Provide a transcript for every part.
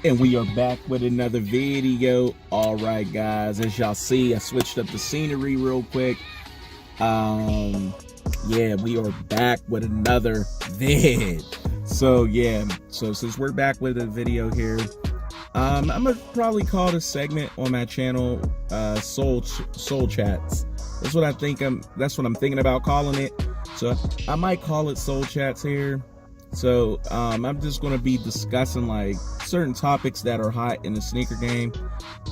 And we are back with another video. All right, guys, as y'all see, I switched up the scenery real quick. Yeah, we are back with another vid. So since we're back with a video here, I'm gonna probably call this segment on my channel soul chats. That's what I'm thinking about calling it. So I might call it soul chats here. So I'm just going to be discussing like certain topics that are hot in the sneaker game,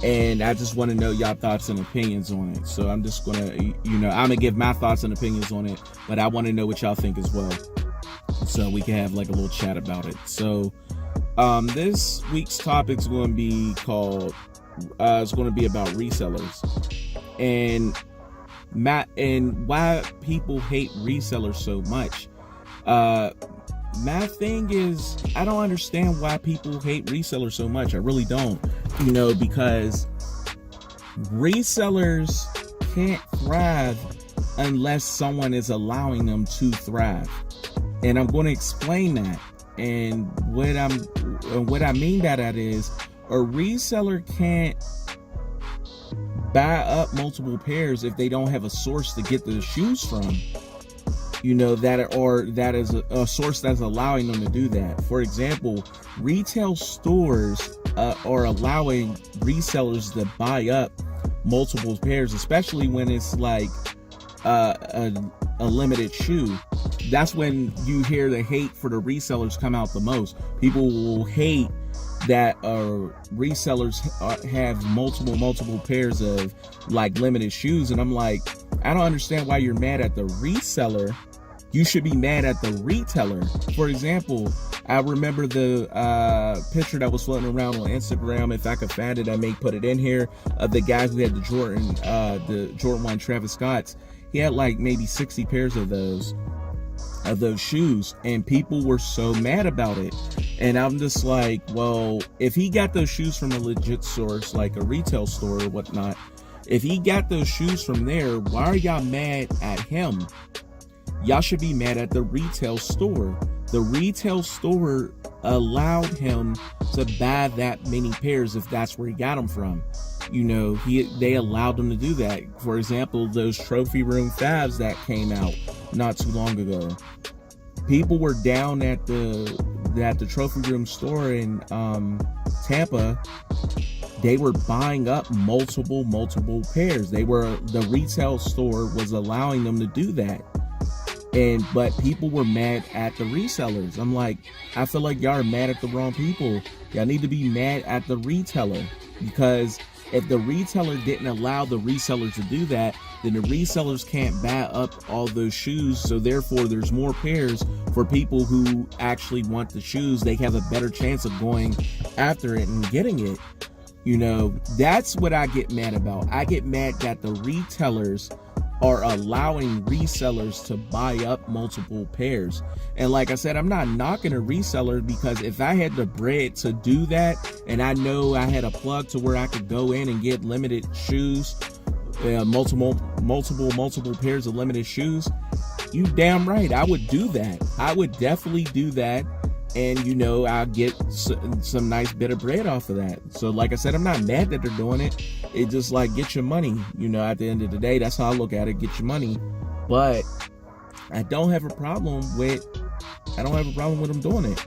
and I just want to know y'all thoughts and opinions on it. So I'm just going to, I'm going to give my thoughts and opinions on it, but I want to know what y'all think as well, so we can have like a little chat about it. So this week's topic is going to be called it's going to be about resellers and why people hate resellers so much. My thing is, I don't understand why people hate resellers so much. I really don't, because resellers can't thrive unless someone is allowing them to thrive. And I'm going to explain that. And what I mean by that is, a reseller can't buy up multiple pairs if they don't have a source to get the shoes from. That is a source that's allowing them to do that. For example, retail stores are allowing resellers to buy up multiple pairs, especially when it's like a limited shoe. That's when you hear the hate for the resellers come out the most. People will hate that resellers have multiple pairs of like limited shoes, and I'm like, I don't understand why you're mad at the reseller. You should be mad at the retailer. For example, I remember the picture that was floating around on Instagram. If I could find it, I may put it in here, of the guy who had the Jordan 1 Travis Scott's. He had like maybe 60 pairs of those shoes, and people were so mad about it. And I'm just like, well, if he got those shoes from a legit source like a retail store or whatnot, if he got those shoes from there, why are y'all mad at him? Y'all should be mad at the retail store. The retail store allowed him to buy that many pairs if that's where he got them from. They allowed him to do that. For example, those Trophy Room 5s that came out not too long ago. People were down at the Trophy Room store in Tampa. They were buying up multiple pairs. The retail store was allowing them to do that. But people were mad at the resellers. I'm like, I feel like y'all are mad at the wrong people. Y'all need to be mad at the retailer, because if the retailer didn't allow the resellers to do that, then the resellers can't buy up all those shoes. So therefore, there's more pairs for people who actually want the shoes. They have a better chance of going after it and getting it. That's what I get mad about. I get mad that the retailers are allowing resellers to buy up multiple pairs. And like I said, I'm not knocking a reseller, because if I had the bread to do that, and I know I had a plug to where I could go in and get limited shoes, multiple pairs of limited shoes, you damn right I would do that. I would definitely do that. And I'll get some nice bit of bread off of that. So like I said, I'm not mad that they're doing it. It's just like, get your money. At the end of the day, that's how I look at it. Get your money. But I don't have a problem with them doing it.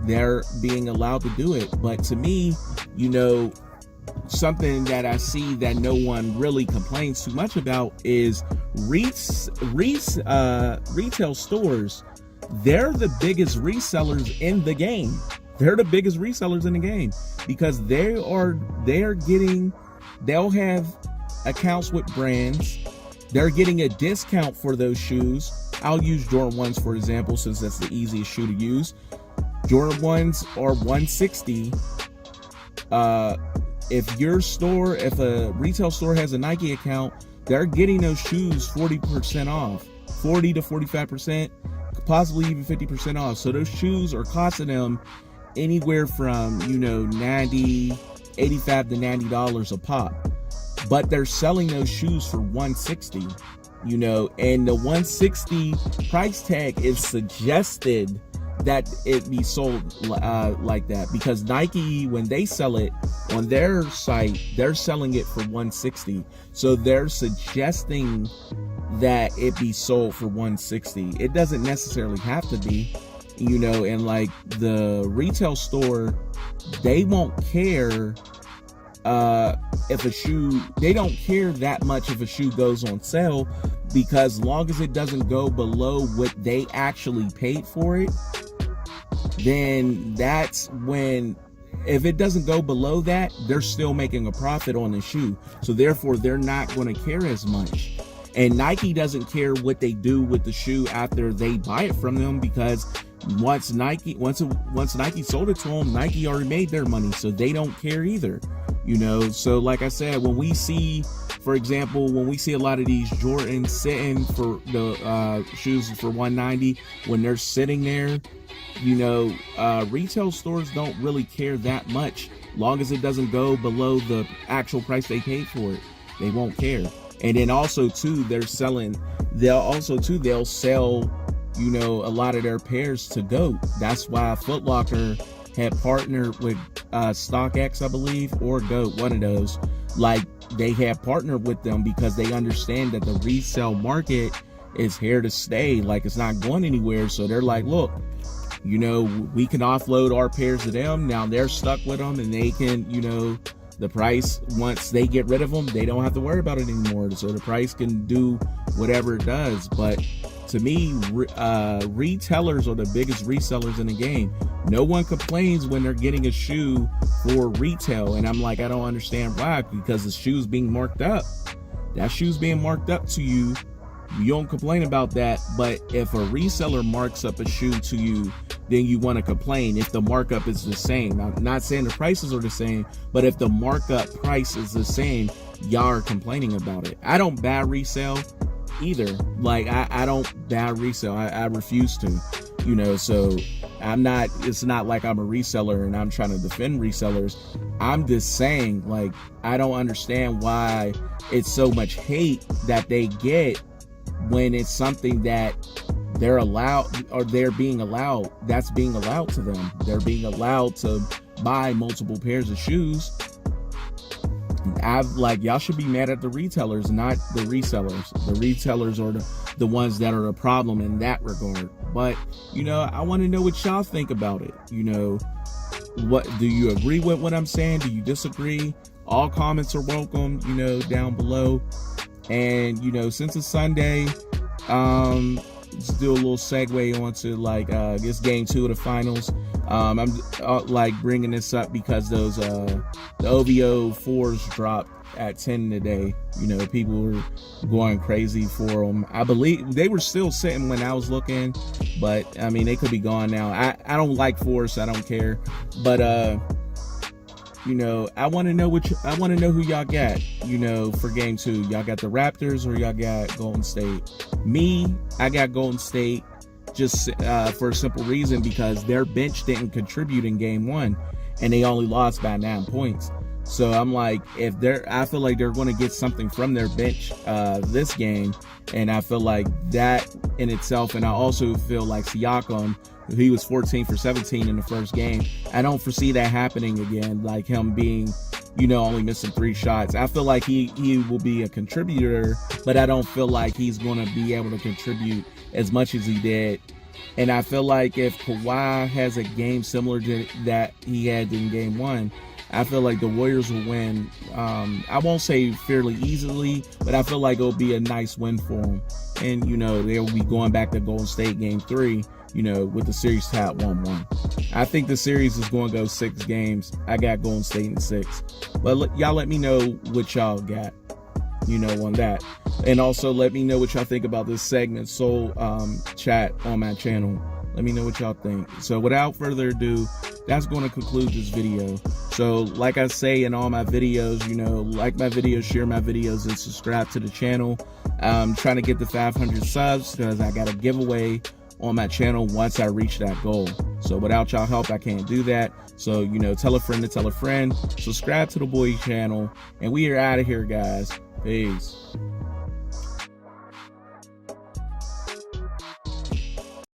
They're being allowed to do it. But to me, something that I see that no one really complains too much about is retail stores. They're the biggest resellers in the game. They're the biggest resellers in the game, because they'll have accounts with brands. They're getting a discount for those shoes. I'll use Jordan 1s for example, since that's the easiest shoe to use. Jordan 1s are $160. If a retail store has a Nike account, they're getting those shoes 40% off, 40 to 45%. Possibly even 50% off. So those shoes are costing them anywhere from $85 to $90 a pop, but they're selling those shoes for $160. And the $160 price tag is suggested that it be sold like that, because Nike, when they sell it on their site, they're selling it for $160. So they're suggesting that it be sold for $160. It doesn't necessarily have to be, you know. And like the retail store, they won't care if a shoe, they don't care that much if a shoe goes on sale, because long as it doesn't go below what they actually paid for it, then that's when, if it doesn't go below that, they're still making a profit on the shoe. So therefore they're not going to care as much. And Nike doesn't care what they do with the shoe after they buy it from them, because once Nike sold it to them, Nike already made their money, so they don't care either, you know. So like I said, when we see, for example, when we see a lot of these Jordans sitting for the shoes for $190, when they're sitting there, you know, retail stores don't really care that much. Long as it doesn't go below the actual price they paid for it, they won't care. And then also too, they'll sell, you know, a lot of their pairs to GOAT. That's why Footlocker had partnered with StockX, I believe, or GOAT, one of those. Like, they have partnered with them because they understand that the resale market is here to stay. Like, it's not going anywhere. So they're like, look, you know, we can offload our pairs to them. Now they're stuck with them, and they can, you know, the price, once they get rid of them, they don't have to worry about it anymore. So the price can do whatever it does. But to me, retailers are the biggest resellers in the game. No one complains when they're getting a shoe for retail. And I'm like, I don't understand why, because the shoe's being marked up. That shoe's being marked up to you. You don't complain about that. But if a reseller marks up a shoe to you, then you want to complain if the markup is the same. I'm not saying the prices are the same, but if the markup price is the same, y'all are complaining about it. I don't buy resale either. Like, I don't buy resale. I refuse to, you know. So it's not like I'm a reseller and I'm trying to defend resellers. I'm just saying, like, I don't understand why it's so much hate that they get when it's something that they're allowed, or they're being allowed, that's being allowed to them. They're being allowed to buy multiple pairs of shoes. Y'all should be mad at the retailers, not the resellers. The retailers are the ones that are the problem in that regard. But, you know, I want to know what y'all think about it. You know, what do you agree with what I'm saying? Do you disagree? All comments are welcome, you know, down below. And, you know, since it's Sunday, let's do a little segue onto like this game 2 of the finals. I'm like bringing this up because those the OVO 4s dropped at 10 today. You know, people were going crazy for them. I believe they were still sitting when I was looking, but I mean, they could be gone now. I don't like 4s, so I don't care. But you know, I want to know who y'all got, you know, for game 2. Y'all got the Raptors or y'all got Golden State? Me, I got Golden State, just for a simple reason, because their bench didn't contribute in game 1 and they only lost by 9 points. So I'm like, I feel like they're going to get something from their bench this game, and I feel like that in itself. And I also feel like Siakam, he was 14 for 17 in the first game. I don't foresee that happening again, like him being, you know, only missing 3 shots. I feel like he will be a contributor, but I don't feel like he's going to be able to contribute as much as he did. And I feel like if Kawhi has a game similar to that he had in game 1, I feel like the Warriors will win. I won't say fairly easily, but I feel like it'll be a nice win for them. And, you know, they'll be going back to Golden State game 3, you know, with the series tied 1-1. I think the series is going to go 6 games. I got Golden State in 6. But y'all let me know what y'all got, you know, on that. And also let me know what y'all think about this segment, Soul Chat on my channel. Let me know what y'all think. So without further ado, that's going to conclude this video. So like I say in all my videos, you know, like my videos, share my videos, and subscribe to the channel. I'm trying to get to 500 subs because I got a giveaway on my channel once I reach that goal. So without y'all help, I can't do that. So, you know, tell a friend to tell a friend, subscribe to the boy channel, and we are out of here, guys. Peace.